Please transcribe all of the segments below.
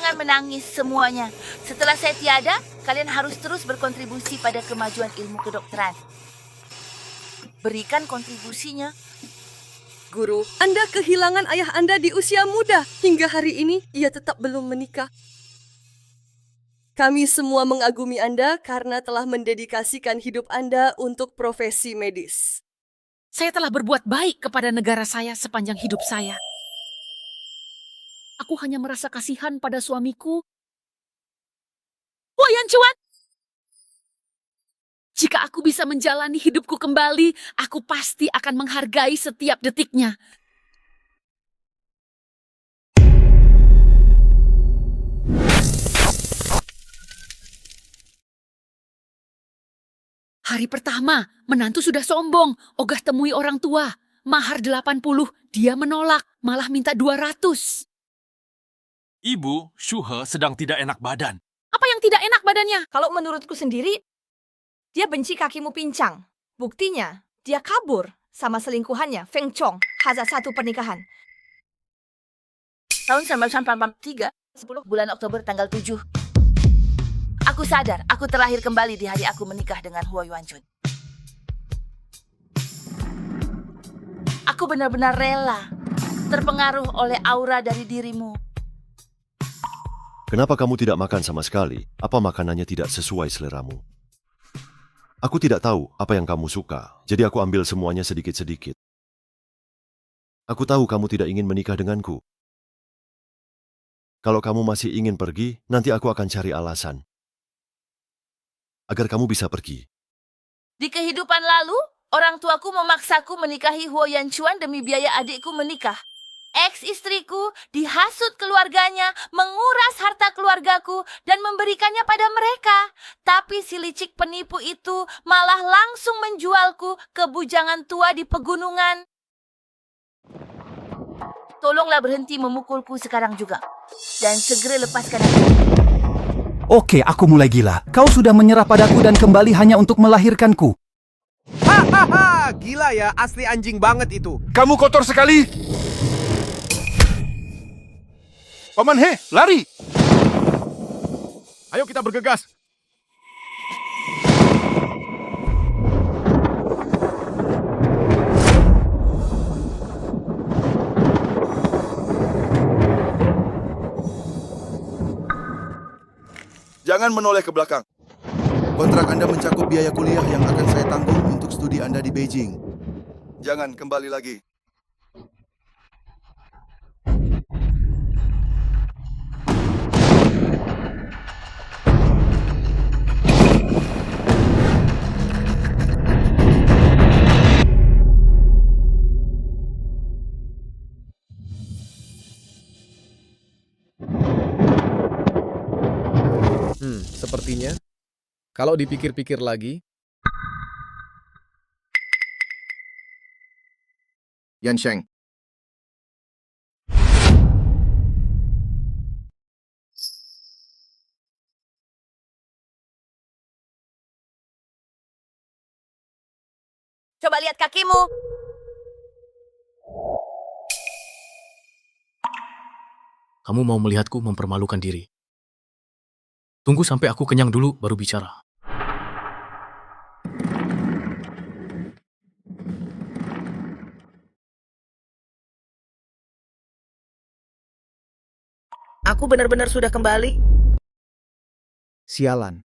Jangan menangis semuanya. Setelah saya tiada, kalian harus terus berkontribusi pada kemajuan ilmu kedokteran. Berikan kontribusinya. Guru, Anda kehilangan ayah Anda di usia muda. Hingga hari ini, ia tetap belum menikah. Kami semua mengagumi Anda karena telah mendedikasikan hidup Anda untuk profesi medis. Saya telah berbuat baik kepada negara saya sepanjang hidup saya. Aku hanya merasa kasihan pada suamiku. Huayan Chuan! Jika aku bisa menjalani hidupku kembali, aku pasti akan menghargai setiap detiknya. Hari pertama, menantu sudah sombong, ogah temui orang tua. Mahar 80, dia menolak, malah minta 200. Ibu, Shuhe sedang tidak enak badan. Apa yang tidak enak badannya? Kalau menurutku sendiri, dia benci kakimu pincang. Buktinya, dia kabur sama selingkuhannya, Feng Chong, haza satu pernikahan. Tahun 1983, 10 bulan Oktober tanggal 7. Aku sadar, aku terlahir kembali di hari aku menikah dengan Huo Yuanchun. Aku benar-benar rela, terpengaruh oleh aura dari dirimu. Kenapa kamu tidak makan sama sekali? Apa makanannya tidak sesuai seleramu? Aku tidak tahu apa yang kamu suka, jadi aku ambil semuanya sedikit-sedikit. Aku tahu kamu tidak ingin menikah denganku. Kalau kamu masih ingin pergi, nanti aku akan cari alasan agar kamu bisa pergi. Di kehidupan lalu, orang tuaku memaksaku menikahi Huo Yanchuan demi biaya adikku menikah. Ex-istriku dihasut keluarganya, menguras harta keluargaku, dan memberikannya pada mereka. Tapi si licik penipu itu malah langsung menjualku ke bujangan tua di pegunungan. Tolonglah berhenti memukulku sekarang juga. Dan segera lepaskan aku. Oke, aku mulai gila. Kau sudah menyerah padaku dan kembali hanya untuk melahirkanku. Hahaha, gila ya, asli anjing banget itu. Kamu kotor sekali. Paman He, lari. Ayo kita bergegas. Jangan menoleh ke belakang. Kontrak Anda mencakup biaya kuliah yang akan saya tanggung untuk studi Anda di Beijing. Jangan kembali lagi. Sepertinya, kalau dipikir-pikir lagi, Yan Sheng. Coba lihat kakimu. Kamu mau melihatku mempermalukan diri. Tunggu sampai aku kenyang dulu, baru bicara. Aku benar-benar sudah kembali. Sialan.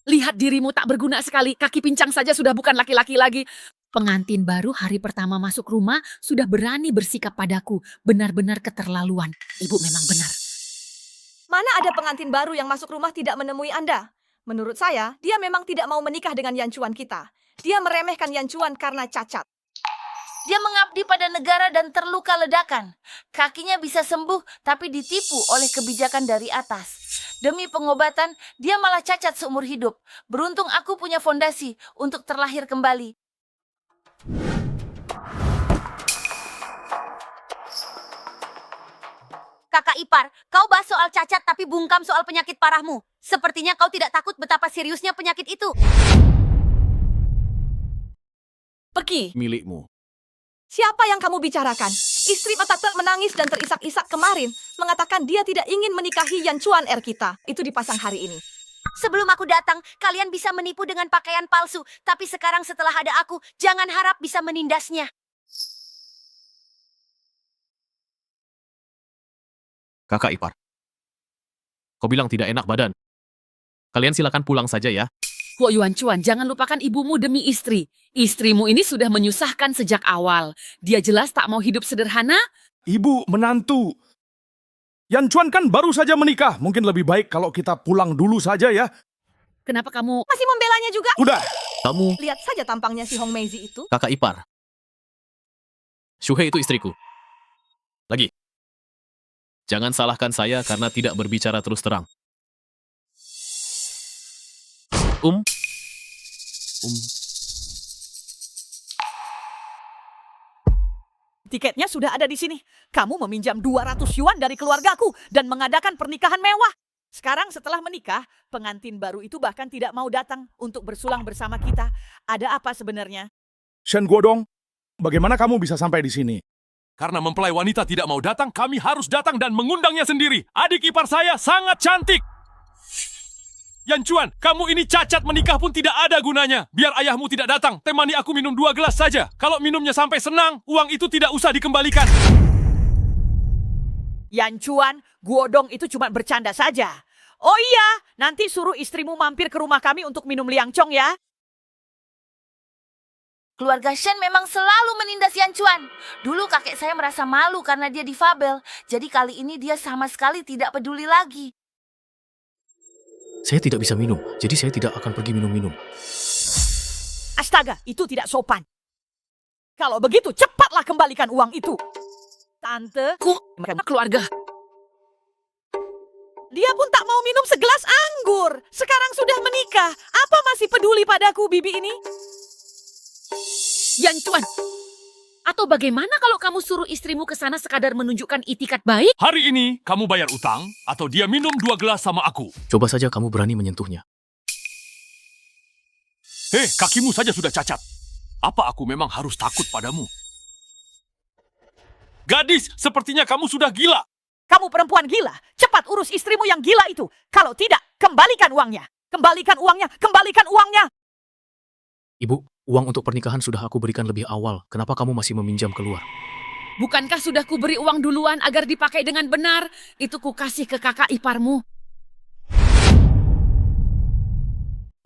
Lihat dirimu tak berguna sekali, kaki pincang saja sudah bukan laki-laki lagi. Pengantin baru hari pertama masuk rumah sudah berani bersikap padaku. Benar-benar keterlaluan. Ibu memang benar. Mana ada pengantin baru yang masuk rumah tidak menemui Anda? Menurut saya, dia memang tidak mau menikah dengan Yanchuan kita. Dia meremehkan Yanchuan karena cacat. Dia mengabdi pada negara dan terluka ledakan. Kakinya bisa sembuh, tapi ditipu oleh kebijakan dari atas. Demi pengobatan, dia malah cacat seumur hidup. Beruntung aku punya fondasi untuk terlahir kembali. Kakak ipar, kau bahas soal cacat tapi bungkam soal penyakit parahmu. Sepertinya kau tidak takut betapa seriusnya penyakit itu. Pergi. Milikmu. Siapa yang kamu bicarakan? Istri Patate menangis dan terisak-isak kemarin, mengatakan dia tidak ingin menikahi Yan Chuan kita. Itu dipasang hari ini. Sebelum aku datang, kalian bisa menipu dengan pakaian palsu. Tapi sekarang setelah ada aku, jangan harap bisa menindasnya. Kakak ipar. Kau bilang tidak enak badan. Kalian silakan pulang saja ya. Huo Yuanchuan, jangan lupakan ibumu demi istri. Istrimu ini sudah menyusahkan sejak awal. Dia jelas tak mau hidup sederhana. Ibu, menantu. Yan Chuan kan baru saja menikah. Mungkin lebih baik kalau kita pulang dulu saja ya. Kenapa kamu... Masih membelanya juga? Udah. Kamu, Lihat saja tampangnya si Hong Meizi itu. kakak ipar. Shuhei itu istriku. Lagi. Jangan salahkan saya karena tidak berbicara terus terang. Tiketnya sudah ada di sini. Kamu meminjam 200 yuan dari keluargaku dan mengadakan pernikahan mewah. Sekarang setelah menikah, pengantin baru itu bahkan tidak mau datang untuk bersulang bersama kita. Ada apa sebenarnya? Shen Guodong, bagaimana kamu bisa sampai di sini? Karena mempelai wanita tidak mau datang, kami harus datang dan mengundangnya sendiri. Adik ipar saya sangat cantik. Yan Chuan, kamu ini cacat, menikah pun tidak ada gunanya. Biar ayahmu tidak datang, temani aku minum 2 gelas saja. Kalau minumnya sampai senang, uang itu tidak usah dikembalikan. Yan Chuan, Guodong itu cuma bercanda saja. Oh iya, nanti suruh istrimu mampir ke rumah kami untuk minum liangcong ya. Keluarga Shen memang selalu menindas Yan Chuan. Dulu kakek saya merasa malu karena dia difabel. Jadi kali ini dia sama sekali tidak peduli lagi. Saya tidak bisa minum, jadi saya tidak akan pergi minum-minum. Astaga, itu tidak sopan. Kalau begitu, cepatlah kembalikan uang itu. Tante, Keluarga. dia pun tak mau minum segelas anggur. Sekarang sudah menikah. Apa masih peduli padaku, bibi ini? Yan Chuan. Atau bagaimana kalau kamu suruh istrimu ke sana sekadar menunjukkan itikat baik? Hari ini, kamu bayar utang, atau dia minum 2 gelas sama aku. Coba saja kamu berani menyentuhnya. Hei, kakimu saja sudah cacat. Apa aku memang harus takut padamu? Gadis, sepertinya kamu sudah gila. Kamu perempuan gila. Cepat urus istrimu yang gila itu. Kalau tidak, kembalikan uangnya. Kembalikan uangnya. Kembalikan uangnya. Ibu, uang untuk pernikahan sudah aku berikan lebih awal. Kenapa kamu masih meminjam keluar? Bukankah sudah kuberi uang duluan agar dipakai dengan benar? Itu kukasih ke kakak iparmu.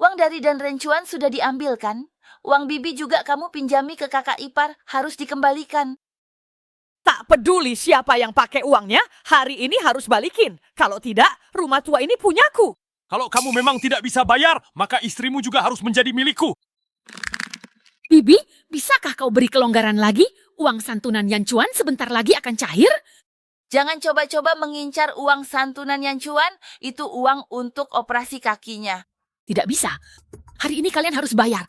Uang dari Dan Ren Chuan sudah diambil kan? Uang bibi juga kamu pinjami ke kakak ipar, harus dikembalikan. Tak peduli siapa yang pakai uangnya, hari ini harus balikin. Kalau tidak, rumah tua ini punyaku. Kalau kamu memang tidak bisa bayar, maka istrimu juga harus menjadi milikku. Bibi, bisakah kau beri kelonggaran lagi? Uang santunan Yan Chuan sebentar lagi akan cair. Jangan coba-coba mengincar uang santunan Yan Chuan, itu uang untuk operasi kakinya. Tidak bisa. Hari ini kalian harus bayar.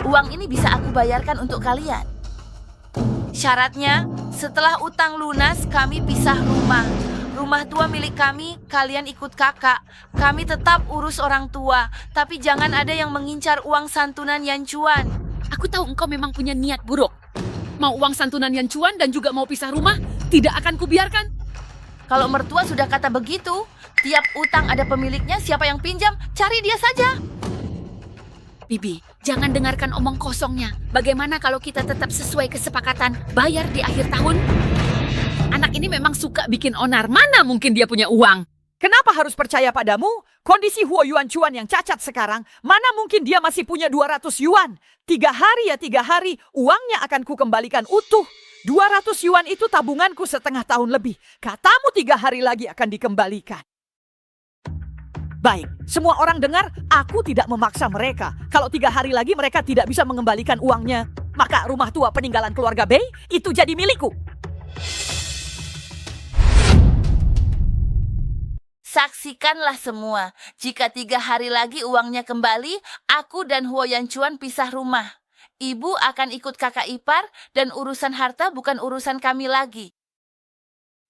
Uang ini bisa aku bayarkan untuk kalian. Syaratnya, setelah utang lunas, kami pisah rumah. Rumah tua milik kami, kalian ikut kakak. Kami tetap urus orang tua, tapi jangan ada yang mengincar uang santunan Yan Chuan. Aku tahu engkau memang punya niat buruk. Mau uang santunan Yan Chuan dan juga mau pisah rumah, tidak akan kubiarkan. Kalau mertua sudah kata begitu, tiap utang ada pemiliknya, siapa yang pinjam, cari dia saja. Bibi, jangan dengarkan omong kosongnya. Bagaimana kalau kita tetap sesuai kesepakatan bayar di akhir tahun? Anak ini memang suka bikin onar. Mana mungkin dia punya uang? Kenapa harus percaya padamu? Kondisi Huo Yuan Chuan yang cacat sekarang, mana mungkin dia masih punya 200 yuan? 3 hari ya 3 hari, uangnya akan kukembalikan utuh. 200 yuan itu tabunganku setengah tahun lebih. Katamu 3 hari lagi akan dikembalikan. Baik, semua orang dengar, aku tidak memaksa mereka. Kalau 3 hari lagi mereka tidak bisa mengembalikan uangnya, maka rumah tua peninggalan keluarga Bei itu jadi milikku. Saksikanlah semua. Jika 3 hari lagi uangnya kembali, aku dan Huo Yan Chuan pisah rumah. Ibu akan ikut kakak ipar dan urusan harta bukan urusan kami lagi.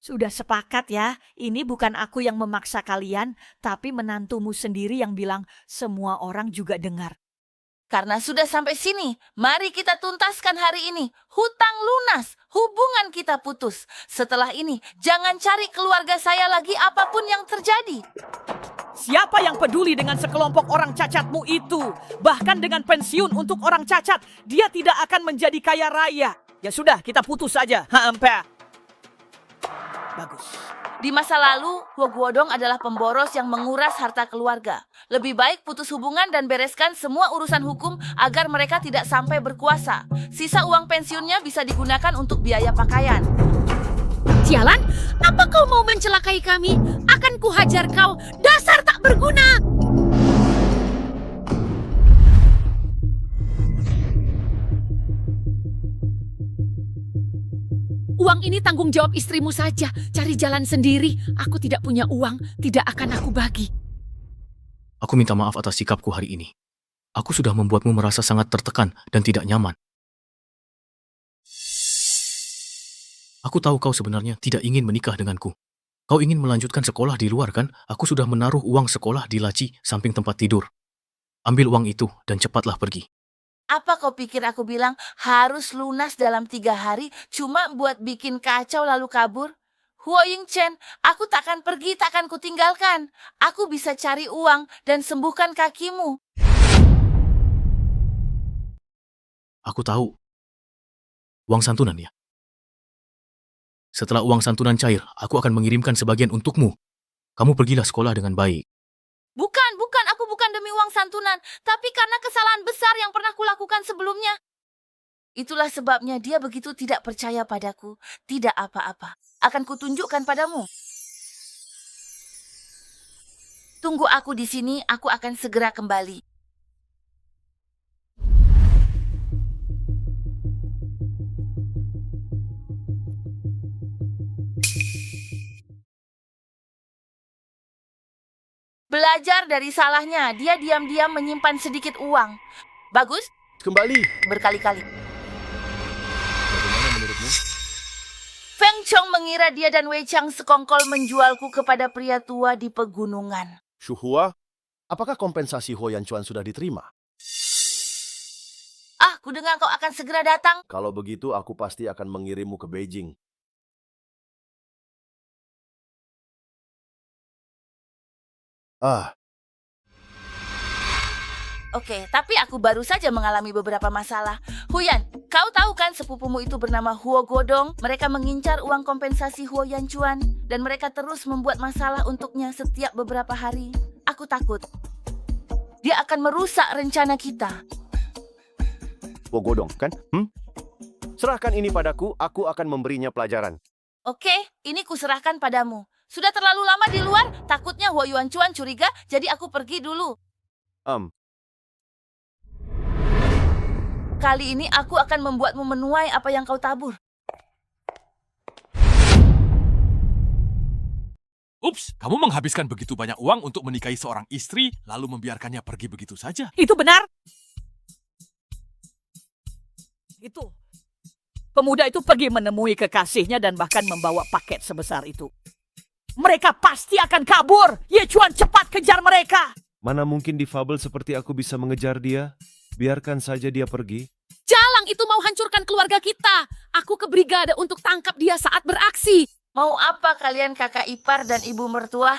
Sudah sepakat ya, ini bukan aku yang memaksa kalian, tapi menantumu sendiri yang bilang semua orang juga dengar. Karena sudah sampai sini, mari kita tuntaskan hari ini. Hutang lunas, hubungan kita putus. Setelah ini, jangan cari keluarga saya lagi apapun yang terjadi. Siapa yang peduli dengan sekelompok orang cacatmu itu? Bahkan dengan pensiun untuk orang cacat, dia tidak akan menjadi kaya raya. Ya sudah, kita putus saja. Bagus. Di masa lalu, Huo Guodong adalah pemboros yang menguras harta keluarga. Lebih baik putus hubungan dan bereskan semua urusan hukum agar mereka tidak sampai berkuasa. Sisa uang pensiunnya bisa digunakan untuk biaya pakaian. Sialan, apa kau mau mencelakai kami? Akan kuhajar kau, dasar tak berguna! Uang ini tanggung jawab istrimu saja. Cari jalan sendiri. Aku tidak punya uang, tidak akan aku bagi. Aku minta maaf atas sikapku hari ini. Aku sudah membuatmu merasa sangat tertekan dan tidak nyaman. Aku tahu kau sebenarnya tidak ingin menikah denganku. Kau ingin melanjutkan sekolah di luar kan? Aku sudah menaruh uang sekolah di laci samping tempat tidur. Ambil uang itu dan cepatlah pergi. Apa kau pikir aku bilang harus lunas dalam 3 hari cuma buat bikin kacau lalu kabur? Huo Yingchen, aku takkan pergi, takkan kutinggalkan. Aku bisa cari uang dan sembuhkan kakimu. Aku tahu. Uang santunan ya? Setelah uang santunan cair, aku akan mengirimkan sebagian untukmu. Kamu pergilah sekolah dengan baik. Bukan, aku bukan demi uang santunan, tapi karena kesalahan besar yang pernah kulakukan sebelumnya. Itulah sebabnya dia begitu tidak percaya padaku. Tidak apa-apa, akan kutunjukkan padamu. Tunggu aku di sini, aku akan segera kembali. Belajar dari salahnya, dia diam-diam menyimpan sedikit uang. Bagus? Kembali. Berkali-kali. Bagaimana menurutmu? Feng Chong mengira dia dan Wei Chang sekongkol menjualku kepada pria tua di pegunungan. Shuhua, apakah kompensasi Huo Yanchuan sudah diterima? Kudengar kau akan segera datang. Kalau begitu, aku pasti akan mengirimmu ke Beijing. Oke, tapi aku baru saja mengalami beberapa masalah. Huyan, kau tahu kan sepupumu itu bernama Huo Guodong? Mereka mengincar uang kompensasi Huo Yanchuan dan mereka terus membuat masalah untuknya setiap beberapa hari. Aku takut dia akan merusak rencana kita. Huo Guodong, kan? Serahkan ini padaku, aku akan memberinya pelajaran. Oke, ini kuserahkan padamu. Sudah terlalu lama di luar, takutnya Huo Yanchuan curiga, jadi aku pergi dulu. Kali ini aku akan membuatmu menuai apa yang kau tabur. Ups, kamu menghabiskan begitu banyak uang untuk menikahi seorang istri, lalu membiarkannya pergi begitu saja. Itu benar? Itu. Pemuda itu pergi menemui kekasihnya dan bahkan membawa paket sebesar itu. Mereka pasti akan kabur. Ye Chuan, cepat kejar mereka. Mana mungkin di fabel seperti aku bisa mengejar dia? Biarkan saja dia pergi. Jalang itu mau hancurkan keluarga kita. Aku ke brigade untuk tangkap dia saat beraksi. Mau apa kalian kakak ipar dan ibu mertua?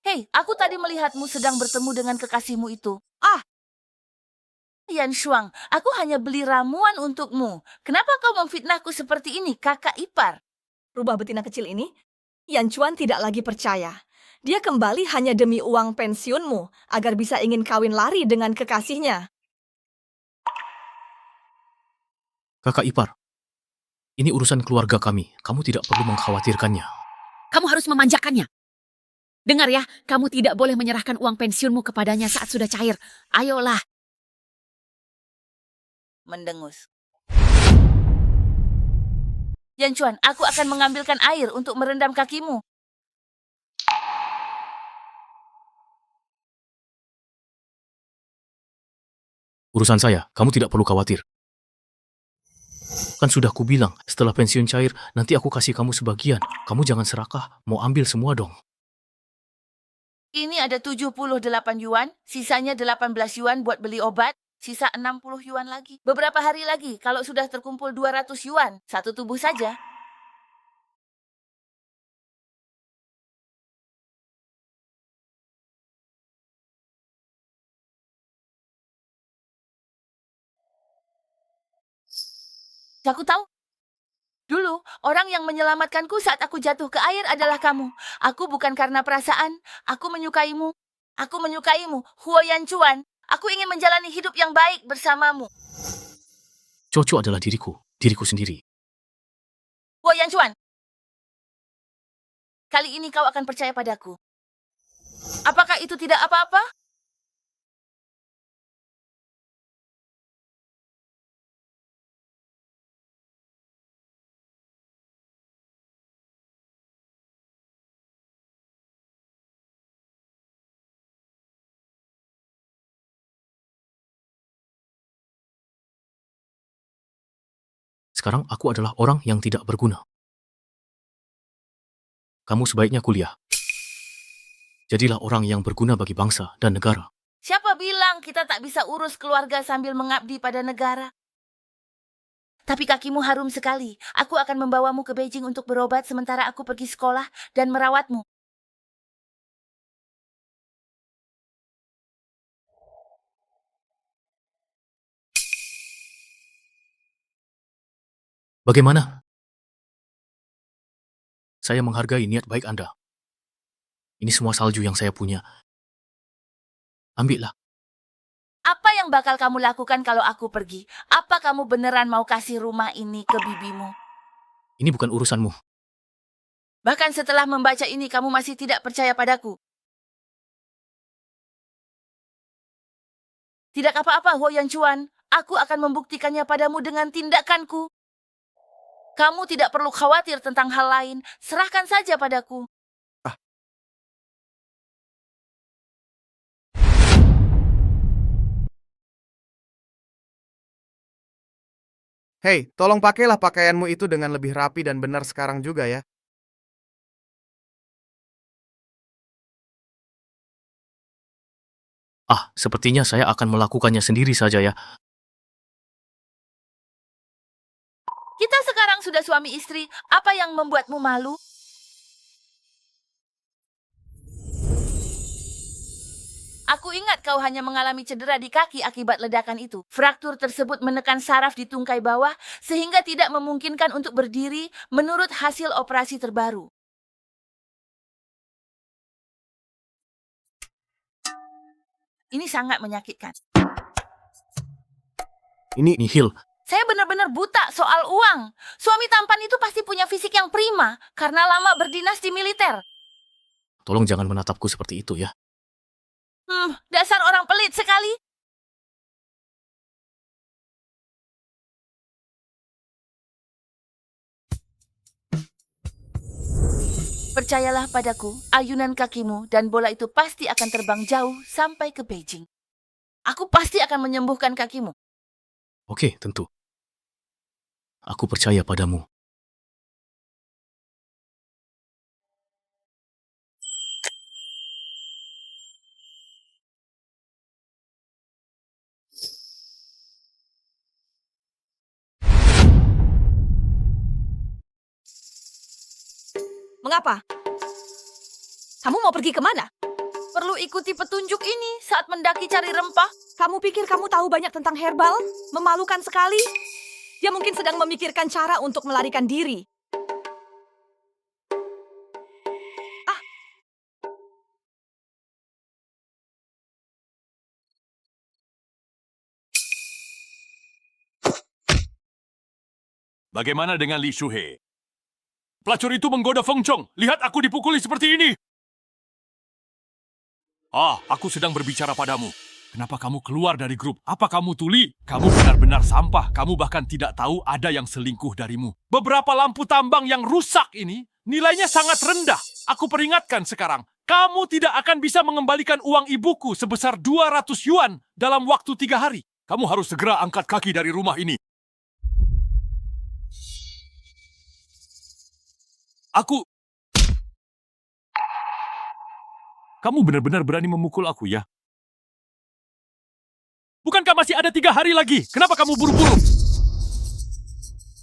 Hei, aku tadi melihatmu sedang bertemu dengan kekasihmu itu. Yan Shuang, aku hanya beli ramuan untukmu. Kenapa kau memfitnahku seperti ini, kakak ipar? Rubah betina kecil ini, Yan Chuan tidak lagi percaya. Dia kembali hanya demi uang pensiunmu, agar bisa ingin kawin lari dengan kekasihnya. Kakak ipar, ini urusan keluarga kami. Kamu tidak perlu mengkhawatirkannya. Kamu harus memanjakannya. Dengar ya, kamu tidak boleh menyerahkan uang pensiunmu kepadanya saat sudah cair. Ayolah. Mendengus. Yan Chuan, aku akan mengambilkan air untuk merendam kakimu. Urusan saya, kamu tidak perlu khawatir. Kan sudah kubilang, setelah pensiun cair, nanti aku kasih kamu sebagian. Kamu jangan serakah, mau ambil semua dong. Ini ada 78 yuan, sisanya 18 yuan buat beli obat, sisa 60 yuan lagi. Beberapa hari lagi, kalau sudah terkumpul 200 yuan, satu tubuh saja. Aku tahu. Dulu, orang yang menyelamatkanku saat aku jatuh ke air adalah kamu. Aku bukan karena perasaan, aku menyukaimu. Aku menyukaimu, Huo Yanchuan. Aku ingin menjalani hidup yang baik bersamamu. Coco adalah diriku sendiri. Huo Yanchuan, kali ini kau akan percaya padaku. Apakah itu tidak apa-apa? Sekarang aku adalah orang yang tidak berguna. Kamu sebaiknya kuliah. Jadilah orang yang berguna bagi bangsa dan negara. Siapa bilang kita tak bisa urus keluarga sambil mengabdi pada negara? Tapi kakimu harum sekali. Aku akan membawamu ke Beijing untuk berobat sementara aku pergi sekolah dan merawatmu. Bagaimana? Saya menghargai niat baik Anda. Ini semua salju yang saya punya. Ambillah. Apa yang bakal kamu lakukan kalau aku pergi? Apa kamu beneran mau kasih rumah ini ke bibimu? Ini bukan urusanmu. Bahkan setelah membaca ini, kamu masih tidak percaya padaku. Tidak apa-apa, Huo Yanchuan. Aku akan membuktikannya padamu dengan tindakanku. Kamu tidak perlu khawatir tentang hal lain. Serahkan saja padaku. Hei, tolong pakailah pakaianmu itu dengan lebih rapi dan benar sekarang juga ya. Sepertinya saya akan melakukannya sendiri saja ya. Kita sekarang sudah suami istri. Apa yang membuatmu malu? Aku ingat kau hanya mengalami cedera di kaki akibat ledakan itu. Fraktur tersebut menekan saraf di tungkai bawah sehingga tidak memungkinkan untuk berdiri menurut hasil operasi terbaru. Ini sangat menyakitkan. Ini nihil. Saya benar-benar buta soal uang. Suami tampan itu pasti punya fisik yang prima karena lama berdinas di militer. Tolong jangan menatapku seperti itu ya. Dasar orang pelit sekali. Percayalah padaku, ayunan kakimu dan bola itu pasti akan terbang jauh sampai ke Beijing. Aku pasti akan menyembuhkan kakimu. Oke, tentu. Aku percaya padamu. Mengapa? Kamu mau pergi kemana? Perlu ikuti petunjuk ini saat mendaki cari rempah. Kamu pikir kamu tahu banyak tentang herbal? Memalukan sekali. Dia mungkin sedang memikirkan cara untuk melarikan diri. Bagaimana dengan Li Shuhei? Pelacur itu menggoda Feng Chong. Lihat aku dipukuli seperti ini. Aku sedang berbicara padamu. Kenapa kamu keluar dari grup? Apa kamu tuli? Kamu benar-benar sampah. Kamu bahkan tidak tahu ada yang selingkuh darimu. Beberapa lampu tambang yang rusak ini nilainya sangat rendah. Aku peringatkan sekarang. Kamu tidak akan bisa mengembalikan uang ibuku sebesar 200 yuan dalam waktu 3 hari. Kamu harus segera angkat kaki dari rumah ini. Kamu benar-benar berani memukul aku ya? Bukankah masih ada 3 hari lagi? Kenapa kamu buru-buru?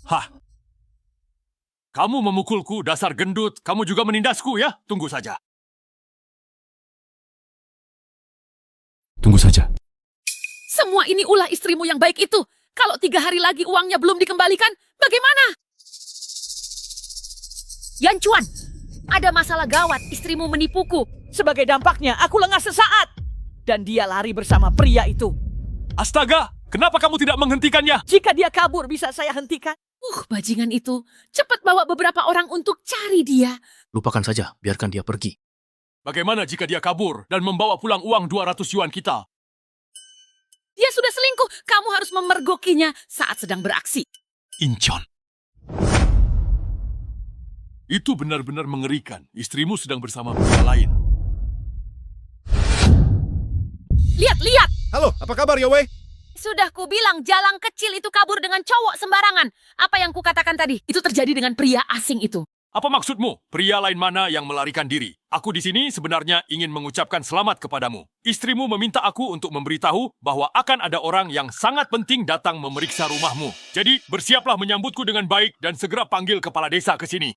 Hah? Kamu memukulku, dasar gendut. Kamu juga menindasku ya? Tunggu saja. Tunggu saja. Semua ini ulah istrimu yang baik itu. Kalau 3 hari lagi uangnya belum dikembalikan, bagaimana? Yan Chuan, ada masalah gawat. Istrimu menipuku. Sebagai dampaknya, aku lengah sesaat. Dan dia lari bersama pria itu. Astaga, kenapa kamu tidak menghentikannya? Jika dia kabur, bisa saya hentikan. Bajingan itu. Cepat bawa beberapa orang untuk cari dia. Lupakan saja, biarkan dia pergi. Bagaimana jika dia kabur dan membawa pulang uang 200 yuan kita? Dia sudah selingkuh. Kamu harus memergokinya saat sedang beraksi. Incheon. Itu benar-benar mengerikan. Istrimu sedang bersama pria lain. Lihat. Halo, apa kabar Yowei? Sudah kubilang jalang kecil itu kabur dengan cowok sembarangan. Apa yang kukatakan tadi? Itu terjadi dengan pria asing itu. Apa maksudmu? Pria lain mana yang melarikan diri? Aku di sini sebenarnya ingin mengucapkan selamat kepadamu. Istrimu meminta aku untuk memberitahu bahwa akan ada orang yang sangat penting datang memeriksa rumahmu. Jadi bersiaplah menyambutku dengan baik dan segera panggil kepala desa ke sini.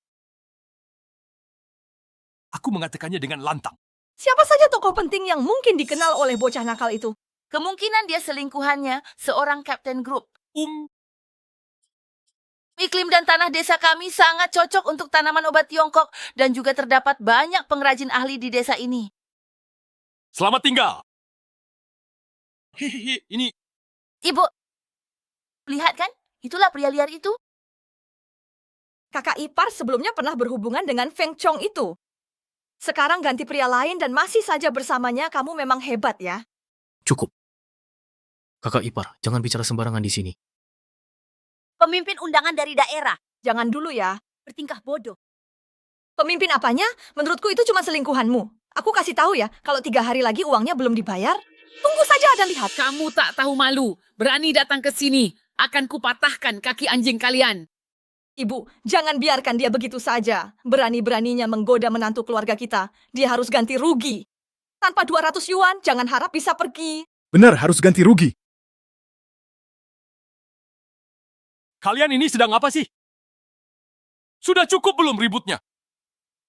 Aku mengatakannya dengan lantang. Siapa saja tokoh penting yang mungkin dikenal oleh bocah nakal itu? Kemungkinan dia selingkuhannya seorang kapten grup. Iklim dan tanah desa kami sangat cocok untuk tanaman obat Tiongkok dan juga terdapat banyak pengrajin ahli di desa ini. Selamat tinggal. Hehehe, ini... Ibu, lihat kan? Itulah pria liar itu. Kakak ipar sebelumnya pernah berhubungan dengan Feng Chong itu. Sekarang ganti pria lain dan masih saja bersamanya, kamu memang hebat ya. Cukup. Kakak ipar, jangan bicara sembarangan di sini. Pemimpin undangan dari daerah. Jangan dulu ya. Bertingkah bodoh. Pemimpin apanya? Menurutku itu cuma selingkuhanmu. Aku kasih tahu ya, kalau 3 hari lagi uangnya belum dibayar, tunggu saja dan lihat. Kamu tak tahu malu. Berani datang ke sini. Akan kupatahkan kaki anjing kalian. Ibu, jangan biarkan dia begitu saja. Berani-beraninya menggoda menantu keluarga kita. Dia harus ganti rugi. Tanpa 200 yuan, jangan harap bisa pergi. Benar, harus ganti rugi. Kalian ini sedang apa sih? Sudah cukup belum ributnya?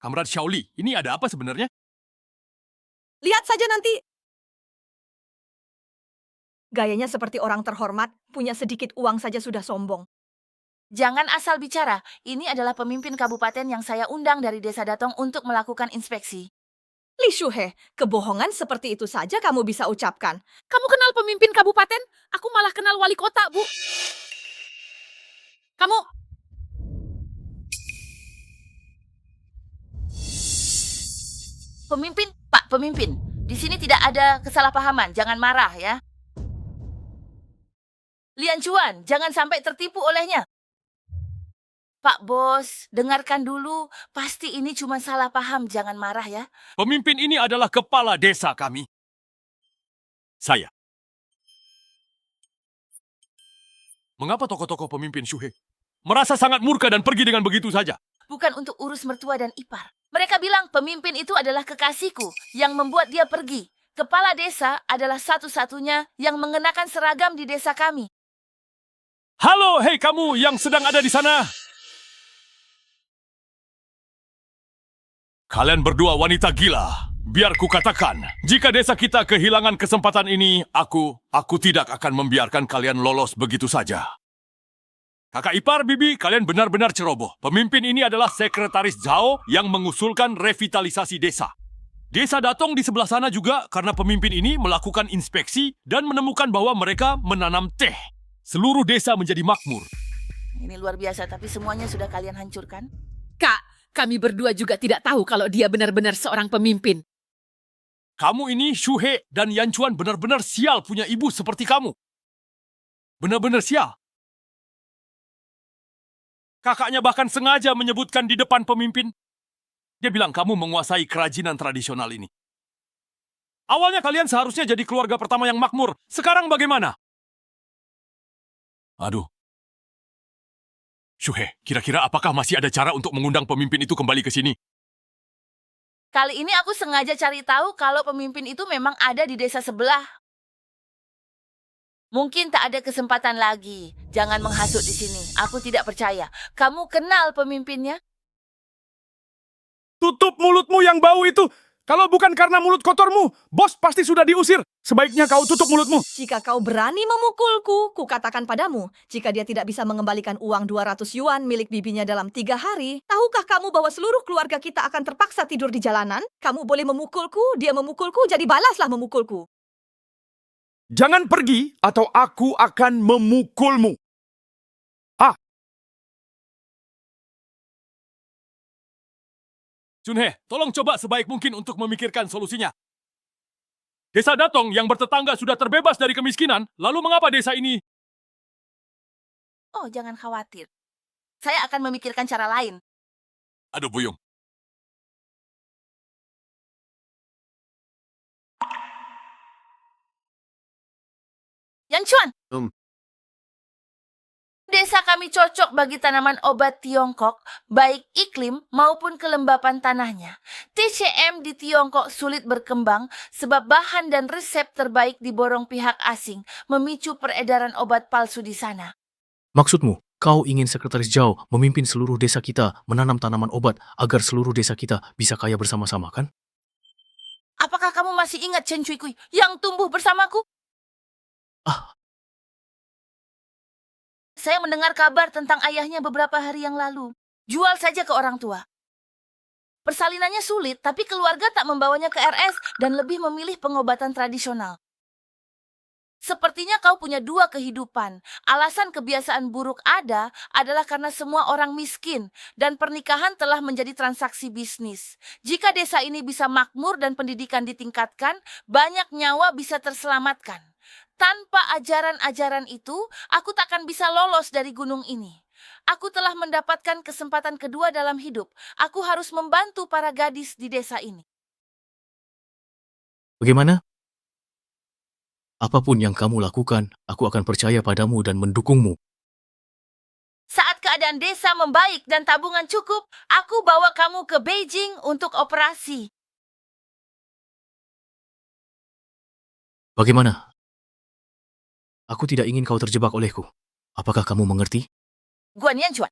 Kamrat Shaoli, ini ada apa sebenarnya? Lihat saja nanti. Gayanya seperti orang terhormat, punya sedikit uang saja sudah sombong. Jangan asal bicara. Ini adalah pemimpin kabupaten yang saya undang dari Desa Datong untuk melakukan inspeksi. Li Shuhe, kebohongan seperti itu saja kamu bisa ucapkan. Kamu kenal pemimpin kabupaten? Aku malah kenal wali kota, Bu. Kamu... Pemimpin, Pak Pemimpin, di sini tidak ada kesalahpahaman. Jangan marah ya. Lian Chuan, jangan sampai tertipu olehnya. Pak Bos, dengarkan dulu. Pasti ini cuma salah paham. Jangan marah ya. Pemimpin ini adalah kepala desa kami. Saya. Mengapa tokoh-tokoh pemimpin Shuhe merasa sangat murka dan pergi dengan begitu saja? Bukan untuk urus mertua dan ipar. Mereka bilang pemimpin itu adalah kekasihku yang membuat dia pergi. Kepala desa adalah satu-satunya yang mengenakan seragam di desa kami. Halo, hei kamu yang sedang ada di sana. Kalian berdua wanita gila. Biar ku katakan, jika desa kita kehilangan kesempatan ini, aku tidak akan membiarkan kalian lolos begitu saja. Kakak ipar, Bibi, kalian benar-benar ceroboh. Pemimpin ini adalah sekretaris Zhao yang mengusulkan revitalisasi desa. Desa Datong di sebelah sana juga karena pemimpin ini melakukan inspeksi dan menemukan bahwa mereka menanam teh. Seluruh desa menjadi makmur. Ini luar biasa, tapi semuanya sudah kalian hancurkan. Kak, kami berdua juga tidak tahu kalau dia benar-benar seorang pemimpin. Kamu ini, Shuhe dan Yan Chuan benar-benar sial punya ibu seperti kamu. Benar-benar sial. Kakaknya bahkan sengaja menyebutkan di depan pemimpin. Dia bilang kamu menguasai kerajinan tradisional ini. Awalnya kalian seharusnya jadi keluarga pertama yang makmur. Sekarang bagaimana? Aduh. Shuhe, kira-kira apakah masih ada cara untuk mengundang pemimpin itu kembali ke sini? Kali ini aku sengaja cari tahu kalau pemimpin itu memang ada di desa sebelah. Mungkin tak ada kesempatan lagi. Jangan menghasut di sini. Aku tidak percaya. Kamu kenal pemimpinnya? Tutup mulutmu yang bau itu. Kalau bukan karena mulut kotormu, bos pasti sudah diusir. Sebaiknya kau tutup mulutmu. Jika kau berani memukulku, kukatakan padamu, jika dia tidak bisa mengembalikan uang 200 yuan milik bibinya dalam 3 hari, tahukah kamu bahwa seluruh keluarga kita akan terpaksa tidur di jalanan? Kamu boleh memukulku, dia memukulku, jadi balaslah memukulku. Jangan pergi atau aku akan memukulmu. Junhe, tolong coba sebaik mungkin untuk memikirkan solusinya. Desa Datong yang bertetangga sudah terbebas dari kemiskinan, lalu mengapa desa ini? Oh, jangan khawatir. Saya akan memikirkan cara lain. Aduh, Buyung. Yan Chuan, desa kami cocok bagi tanaman obat Tiongkok, baik iklim maupun kelembapan tanahnya. TCM di Tiongkok sulit berkembang sebab bahan dan resep terbaik diborong pihak asing, memicu peredaran obat palsu di sana. Maksudmu, kau ingin Sekretaris Zhao memimpin seluruh desa kita menanam tanaman obat agar seluruh desa kita bisa kaya bersama-sama, kan? Apakah kamu masih ingat Chen Cui Kui yang tumbuh bersamaku? Saya mendengar kabar tentang ayahnya beberapa hari yang lalu. Jual saja ke orang tua. Persalinannya sulit, tapi keluarga tak membawanya ke RS dan lebih memilih pengobatan tradisional. Sepertinya kau punya 2 kehidupan. Alasan kebiasaan buruk ada adalah karena semua orang miskin dan pernikahan telah menjadi transaksi bisnis. Jika desa ini bisa makmur dan pendidikan ditingkatkan, banyak nyawa bisa terselamatkan. Tanpa ajaran-ajaran itu, aku takkan bisa lolos dari gunung ini. Aku telah mendapatkan kesempatan kedua dalam hidup. Aku harus membantu para gadis di desa ini. Bagaimana? Apapun yang kamu lakukan, aku akan percaya padamu dan mendukungmu. Saat keadaan desa membaik dan tabungan cukup, aku bawa kamu ke Beijing untuk operasi. Bagaimana? Aku tidak ingin kau terjebak olehku. Apakah kamu mengerti? Guan Yanchuan.